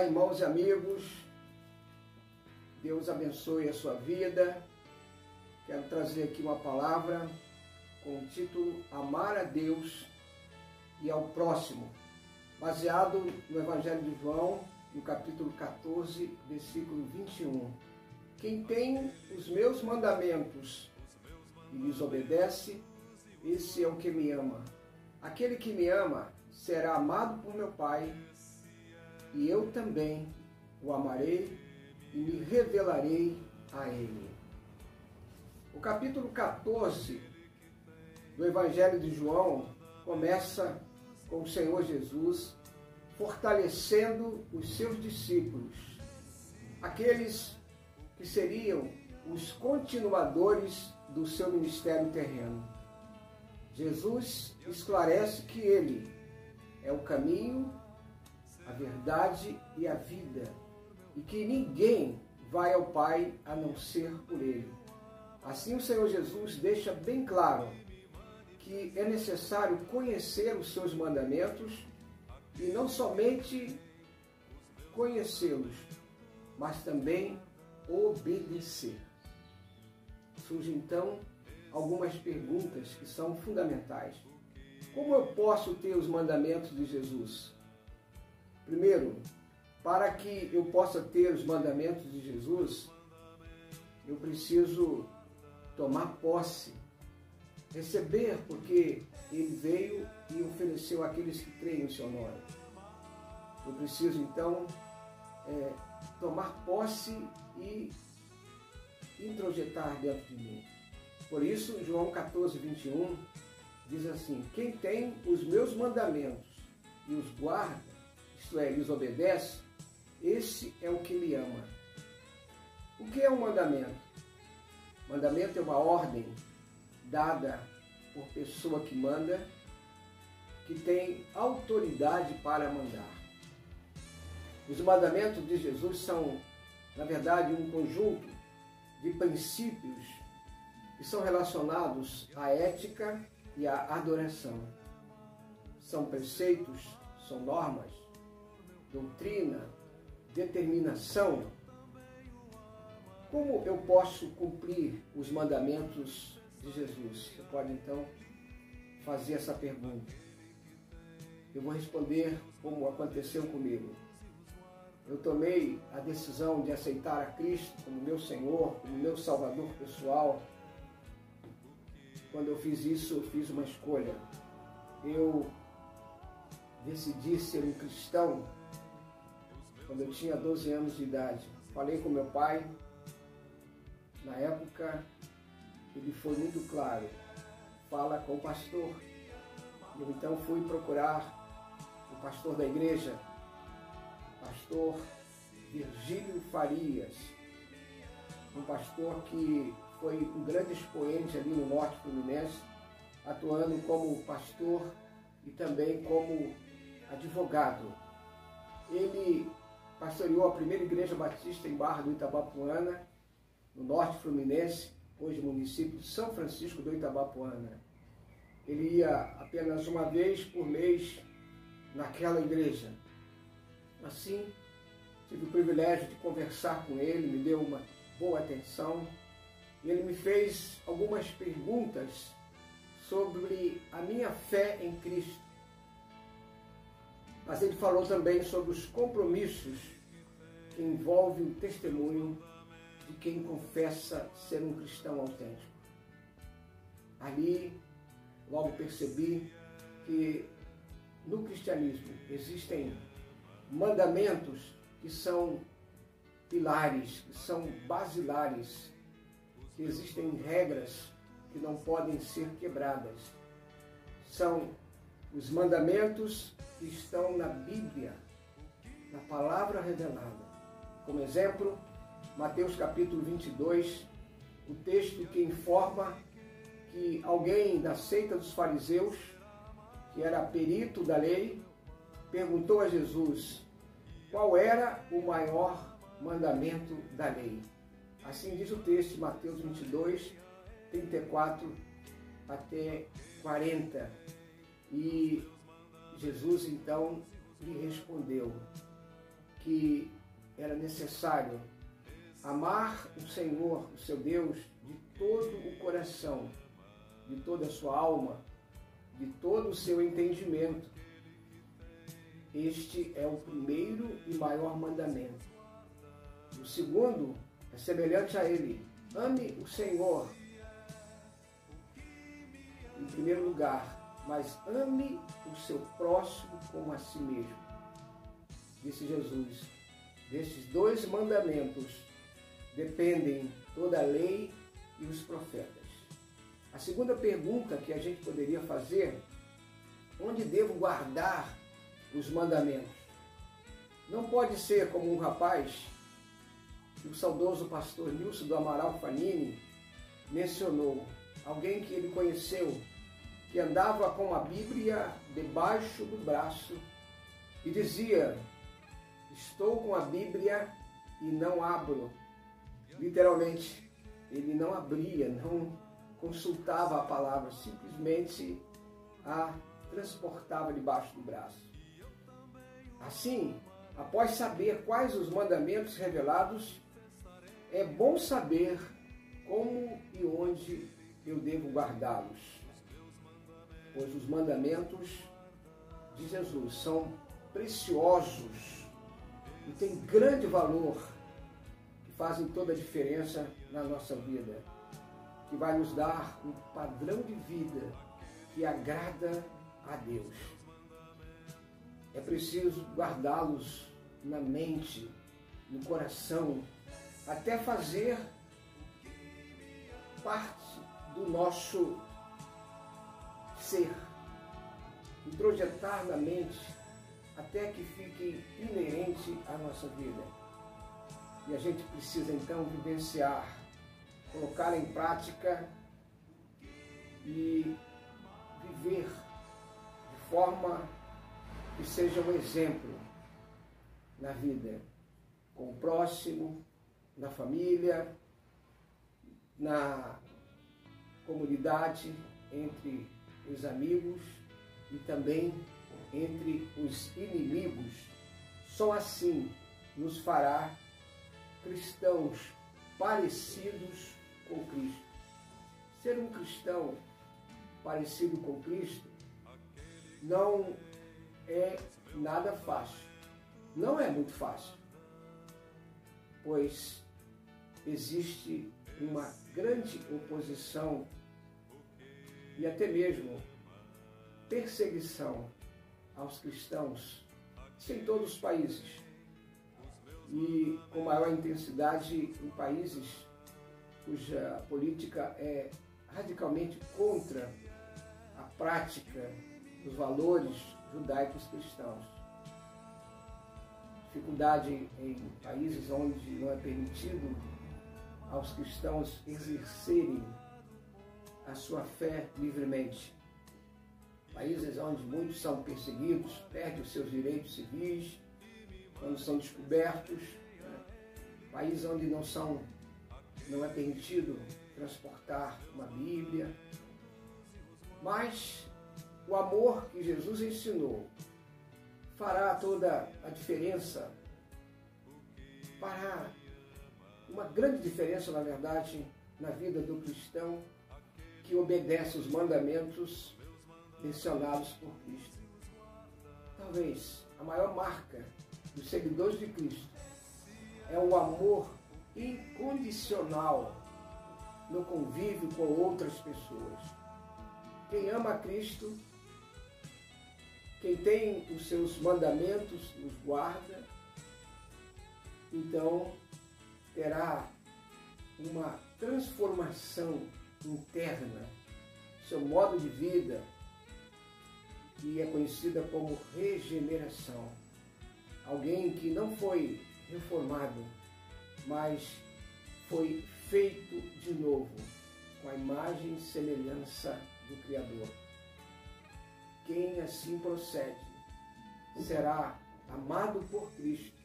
irmãos e amigos, Deus abençoe a sua vida. Quero trazer aqui uma palavra com o título Amar a Deus e ao próximo, baseado no Evangelho de João, no capítulo 14, versículo 21. Quem tem os meus mandamentos e lhes obedece, esse é o que me ama. Aquele que me ama será amado por meu Pai, e eu também o amarei e me revelarei a ele. O capítulo 14 do Evangelho de João começa com o Senhor Jesus fortalecendo os seus discípulos, aqueles que seriam os continuadores do seu ministério terreno. Jesus esclarece que ele é o caminho, a verdade e a vida, e que ninguém vai ao Pai a não ser por ele. Assim o Senhor Jesus deixa bem claro que é necessário conhecer os seus mandamentos e não somente conhecê-los, mas também obedecer. Surgem então algumas perguntas que são fundamentais. Como eu posso ter os mandamentos de Jesus? Primeiro, para que eu possa ter os mandamentos de Jesus, eu preciso tomar posse, receber, porque ele veio e ofereceu àqueles que creem no seu nome. Eu preciso então tomar posse e introjetar dentro de mim. Por isso, João 14, 21 diz assim: quem tem os meus mandamentos e os guarda, isto é, lhes obedece, esse é o que me ama. O que é um mandamento? Mandamento é uma ordem dada por pessoa que manda, que tem autoridade para mandar. Os mandamentos de Jesus são, na verdade, um conjunto de princípios que são relacionados à ética e à adoração. São preceitos, são normas, doutrina, determinação. Como eu posso cumprir os mandamentos de Jesus? Você pode então fazer essa pergunta. Eu vou responder como aconteceu comigo. Eu tomei a decisão de aceitar a Cristo como meu Senhor, como meu Salvador pessoal. Quando eu fiz isso, eu fiz uma escolha. Eu decidi ser um cristão quando eu tinha 12 anos de idade. Falei com meu pai. Na época, ele foi muito claro. Fala com o pastor. Eu então fui procurar o pastor da igreja, pastor Virgílio Farias, um pastor que foi um grande expoente ali no Norte Fluminense, atuando como pastor e também como advogado. Ele pastoreou a primeira igreja batista em Barra do Itabapoana, no Norte Fluminense, hoje município de São Francisco do Itabapoana. Ele ia apenas uma vez por mês naquela igreja. Assim, tive o privilégio de conversar com ele, me deu uma boa atenção. E ele me fez algumas perguntas sobre a minha fé em Cristo. Mas ele falou também sobre os compromissos que envolvem o testemunho de quem confessa ser um cristão autêntico. Ali, logo percebi que no cristianismo existem mandamentos que são pilares, que são basilares, que existem regras que não podem ser quebradas. São os mandamentos que estão na Bíblia, na palavra revelada. Como exemplo, Mateus capítulo 22, o texto que informa que alguém da seita dos fariseus, que era perito da lei, perguntou a Jesus qual era o maior mandamento da lei. Assim diz o texto de Mateus 22, 34 até 40. E Jesus então lhe respondeu que era necessário amar o Senhor, o seu Deus, de todo o coração, de toda a sua alma, de todo o seu entendimento. Este é o primeiro e maior mandamento. O segundo é semelhante a ele. Ame o Senhor em primeiro lugar, mas ame o seu próximo como a si mesmo. Disse Jesus, destes dois mandamentos dependem toda a lei e os profetas. A segunda pergunta que a gente poderia fazer, onde devo guardar os mandamentos? Não pode ser como um rapaz que o saudoso pastor Nilson do Amaral Fanini mencionou, alguém que ele conheceu, que andava com a Bíblia debaixo do braço e dizia, estou com a Bíblia e não abro. Literalmente, ele não abria, não consultava a palavra, simplesmente a transportava debaixo do braço. Assim, após saber quais os mandamentos revelados, é bom saber como e onde eu devo guardá-los. Pois os mandamentos de Jesus são preciosos e têm grande valor, que fazem toda a diferença na nossa vida, que vai nos dar um padrão de vida que agrada a Deus. É preciso guardá-los na mente, no coração, até fazer parte do nosso ser, introjetar na mente, até que fique inerente à nossa vida. E a gente precisa então vivenciar, colocar em prática e viver de forma que seja um exemplo na vida, com o próximo, na família, na comunidade, entre os amigos e também entre os inimigos. Só assim nos fará cristãos parecidos com Cristo. Ser um cristão parecido com Cristo não é nada fácil. Não é muito fácil, pois existe uma grande oposição e até mesmo perseguição aos cristãos, em todos os países, e com maior intensidade em países cuja política é radicalmente contra a prática dos valores judaicos cristãos. Dificuldade em países onde não é permitido aos cristãos exercerem a sua fé livremente. Países onde muitos são perseguidos, perdem os seus direitos civis, quando são descobertos. Países onde não é permitido transportar uma Bíblia. Mas o amor que Jesus ensinou fará toda a diferença, fará uma grande diferença, na verdade, na vida do cristão que obedece os mandamentos mencionados por Cristo. Talvez a maior marca dos seguidores de Cristo é o amor incondicional no convívio com outras pessoas. Quem ama a Cristo, quem tem os seus mandamentos, os guarda, então terá uma transformação interna, seu modo de vida, que é conhecida como regeneração. Alguém que não foi reformado, mas foi feito de novo, com a imagem e semelhança do Criador. Quem assim procede será amado por Cristo.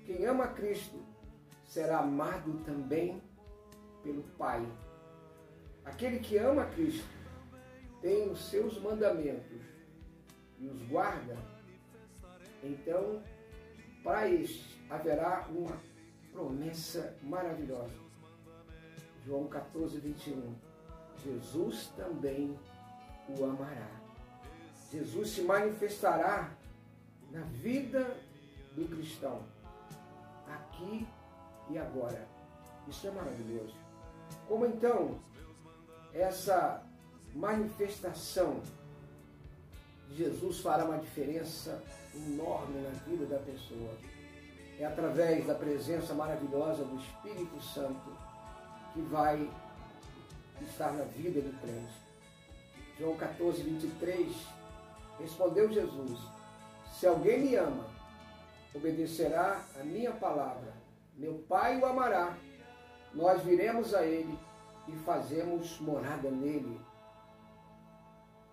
Quem ama Cristo será amado também pelo Pai. Aquele que ama Cristo tem os seus mandamentos e os guarda, então para este haverá uma promessa maravilhosa. João 14, 21. Jesus também o amará. Jesus se manifestará na vida do cristão, aqui e agora. Isso é maravilhoso. Como então essa manifestação de Jesus fará uma diferença enorme na vida da pessoa? É através da presença maravilhosa do Espírito Santo que vai estar na vida do crente. João 14, 23, respondeu Jesus: se alguém me ama, obedecerá a minha palavra. Meu Pai o amará, nós viremos a ele e fazemos morada nele.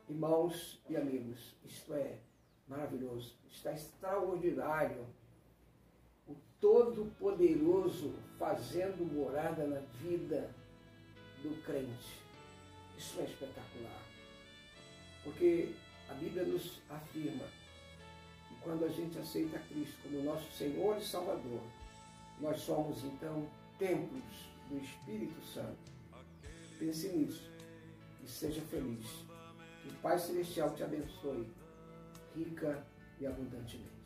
Irmãos e amigos, isto é maravilhoso, está extraordinário. O Todo-Poderoso fazendo morada na vida do crente. Isso é espetacular. Porque a Bíblia nos afirma que quando a gente aceita Cristo como nosso Senhor e Salvador, nós somos então templos do Espírito Santo. Pense nisso e seja feliz. Que o Pai Celestial te abençoe rica e abundantemente.